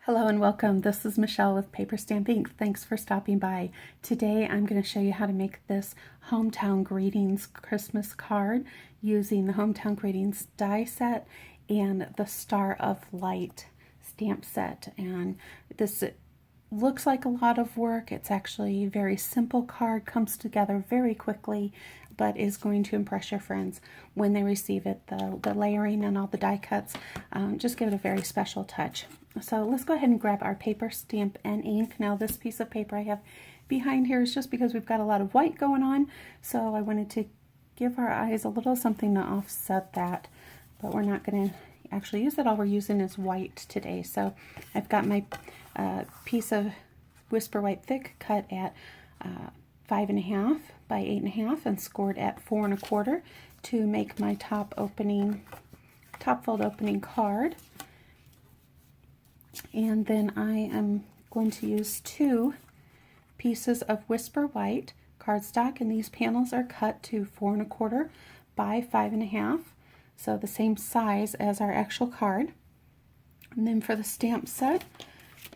Hello and welcome. This is Michelle with Paper Stamp Ink. Thanks for stopping by. Today I'm going to show you how to make this Hometown Greetings Christmas card using the Hometown Greetings die set and the Star of Light stamp set. And this looks like a lot of work. It's actually a very simple card, comes together very quickly, but is going to impress your friends when they receive it. The layering and all the die cuts just give it a very special touch. So let's go ahead and grab our paper, stamp, and ink. Now this piece of paper I have behind here is just because we've got a lot of white going on, so I wanted to give our eyes a little something to offset that, but we're not going to actually use it. All we're using is white today. So I've got my piece of Whisper White Thick cut at 5.5 by 8.5 and scored at 4 1/4 to make my top fold opening card. And then I am going to use 2 pieces of Whisper White cardstock, and these panels are cut to 4 1/4 by 5.5, so the same size as our actual card. And then for the stamp set,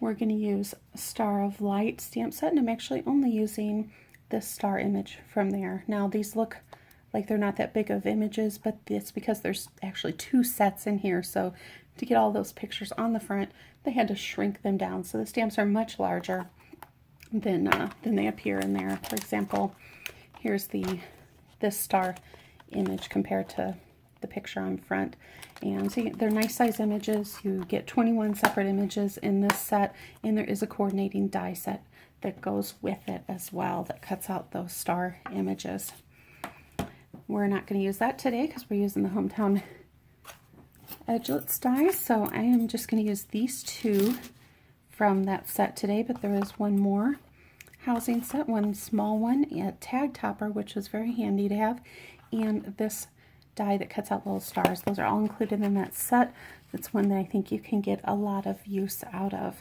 we're going to use Star of Light stamp set, and I'm actually only using this star image from there. Now these look like they're not that big of images, but it's because there's actually 2 sets in here, so to get all those pictures on the front, they had to shrink them down. So the stamps are much larger than they appear in there. For example, here's this star image compared to the picture on front. And so they're nice size images. You get 21 separate images in this set, and there is a coordinating die set that goes with it as well that cuts out those star images. We're not going to use that today because we're using the Hometown Edgelits die, so I am just going to use these 2 from that set today, but there is one more housing set, one small one, a tag topper, which is very handy to have, and this die that cuts out little stars. Those are all included in that set. It's one that I think you can get a lot of use out of.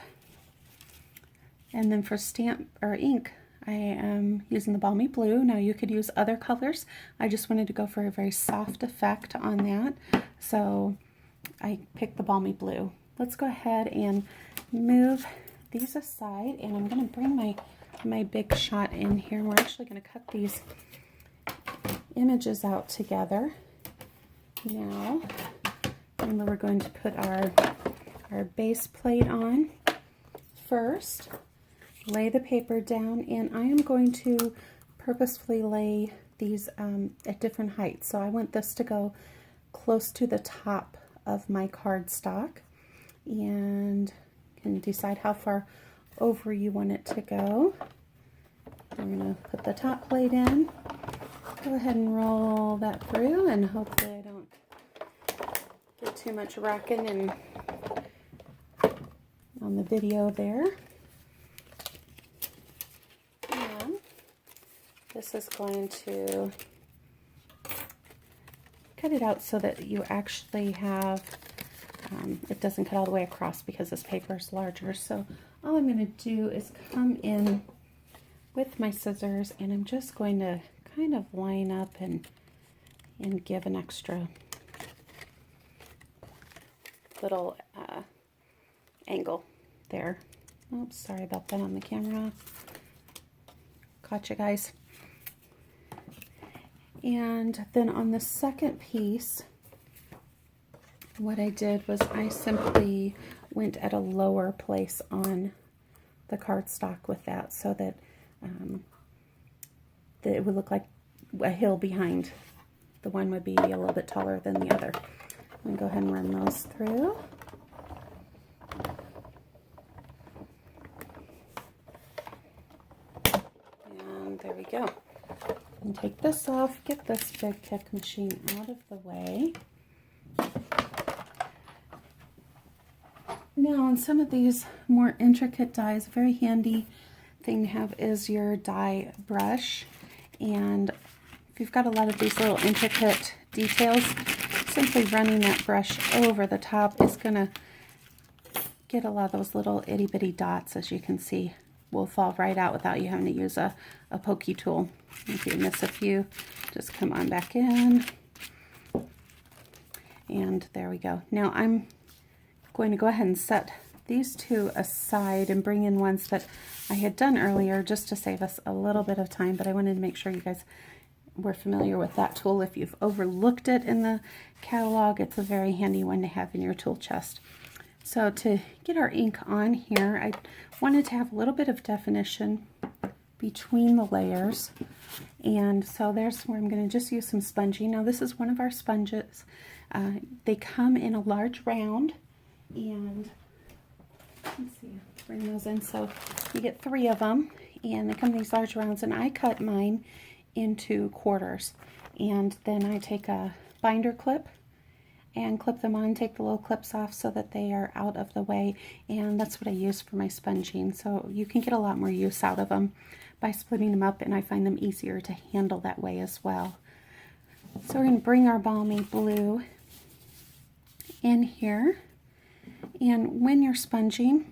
And then for stamp or ink, I am using the Balmy Blue. Now you could use other colors. I just wanted to go for a very soft effect on that, so I picked the Balmy Blue. Let's go ahead and move these aside, and I'm going to bring my big shot in here. We're actually going to cut these images out together now, and we're going to put our base plate on first. Lay the paper down, and I am going to purposefully lay these at different heights. So I want this to go close to the top of my cardstock, and you can decide how far over you want it to go. I'm going to put the top plate in, go ahead and roll that through, and hopefully I don't get too much rocking and on the video there. This is going to cut it out so that you actually have, it doesn't cut all the way across because this paper is larger. So all I'm going to do is come in with my scissors, and I'm just going to kind of line up and give an extra little angle there. Oops, sorry about that on the camera. Caught you guys. And then on the second piece, what I did was I simply went at a lower place on the cardstock with that, so that, that it would look like a hill behind. The one would be a little bit taller than the other. I'm going to go ahead and run those through. And there we go. And take this off, get this big pick machine out of the way. Now on some of these more intricate dies, a very handy thing to have is your die brush. And if you've got a lot of these little intricate details, simply running that brush over the top is going to get a lot of those little itty bitty dots, as you can see, will fall right out without you having to use a pokey tool. If you miss a few, just come on back in. And there we go. Now I'm going to go ahead and set these two aside and bring in ones that I had done earlier just to save us a little bit of time, but I wanted to make sure you guys were familiar with that tool. If you've overlooked it in the catalog, it's a very handy one to have in your tool chest. So to get our ink on here, I wanted to have a little bit of definition between the layers, and so there's where I'm going to just use some sponging. Now this is one of our sponges. They come in a large round, and let's see, bring those in. So you get 3 of them, and they come in these large rounds, and I cut mine into quarters, and then I take a binder clip and clip them on, take the little clips off so that they are out of the way, and that's what I use for my sponging. So you can get a lot more use out of them by splitting them up, and I find them easier to handle that way as well. So we're going to bring our balmy blue in here, and when you're sponging,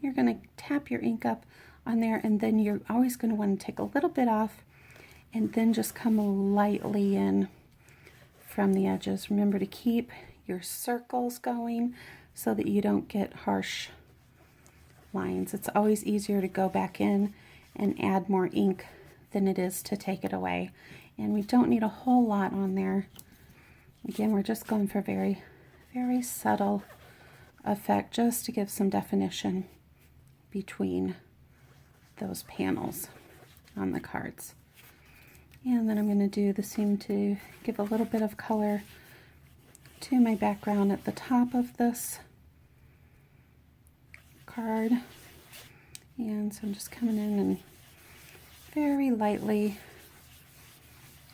you're going to tap your ink up on there, and then you're always going to want to take a little bit off and then just come lightly in from the edges. Remember to keep your circles going so that you don't get harsh lines. It's always easier to go back in and add more ink than it is to take it away. And we don't need a whole lot on there. Again, we're just going for very, very subtle effect just to give some definition between those panels on the cards. And then I'm going to do the same to give a little bit of color to my background at the top of this card. And so I'm just coming in and very lightly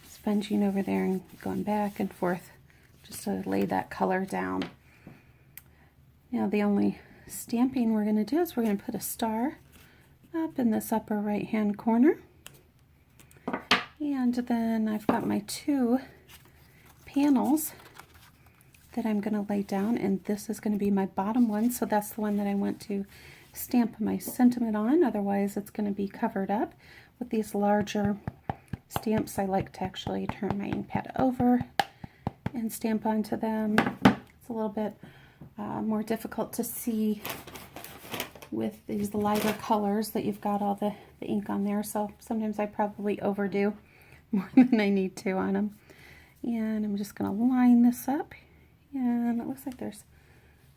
sponging over there and going back and forth just to lay that color down. Now the only stamping we're going to do is we're going to put a star up in this upper right hand corner. And then I've got my 2 panels that I'm going to lay down, and this is going to be my bottom one, so that's the one that I want to stamp my sentiment on. Otherwise it's going to be covered up. With these larger stamps, I like to actually turn my ink pad over and stamp onto them. It's a little bit more difficult to see with these lighter colors that you've got all the ink on there, so sometimes I probably overdo more than I need to on them. And I'm just going to line this up, and it looks like there's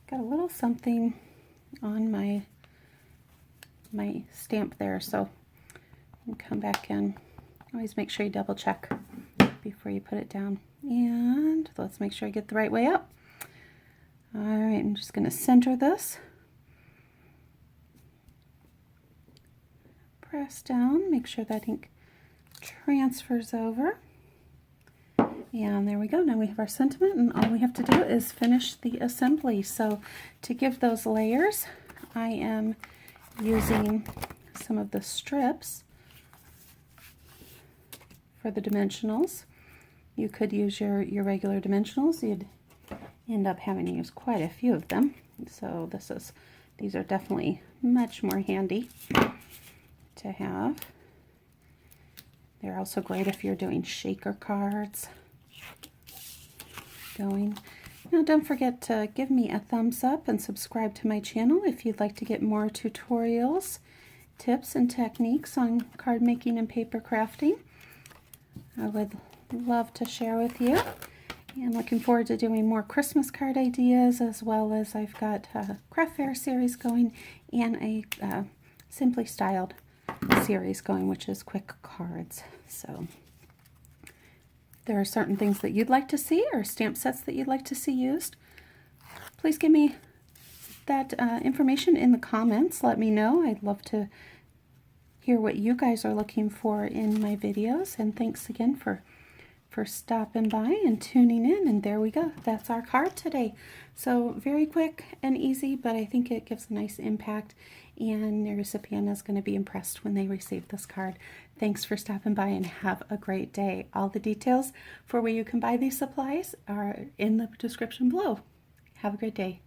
got a little something on my stamp there, so you come back in. Always make sure you double check before you put it down. And let's make sure I get the right way up. Alright, I'm just going to center this. Press down, make sure that ink transfers over. And there we go. Now we have our sentiment, and all we have to do is finish the assembly. So to give those layers, I am using some of the strips for the dimensionals. You could use your regular dimensionals. You'd end up having to use quite a few of them. So these are definitely much more handy to have. They're also great if you're doing shaker cards going. Now don't forget to give me a thumbs up and subscribe to my channel if you'd like to get more tutorials, tips, and techniques on card making and paper crafting. I would love to share with you. And looking forward to doing more Christmas card ideas, as well as I've got a craft fair series going and a Simply Styled series going, which is quick cards. So there are certain things that you'd like to see, or stamp sets that you'd like to see used. Please give me that information in the comments. Let me know. I'd love to hear what you guys are looking for in my videos. And thanks again for stopping by and tuning in. And there we go. That's our card today. So very quick and easy, but I think it gives a nice impact, and the recipient is going to be impressed when they receive this card. Thanks for stopping by, and have a great day. All the details for where you can buy these supplies are in the description below. Have a great day.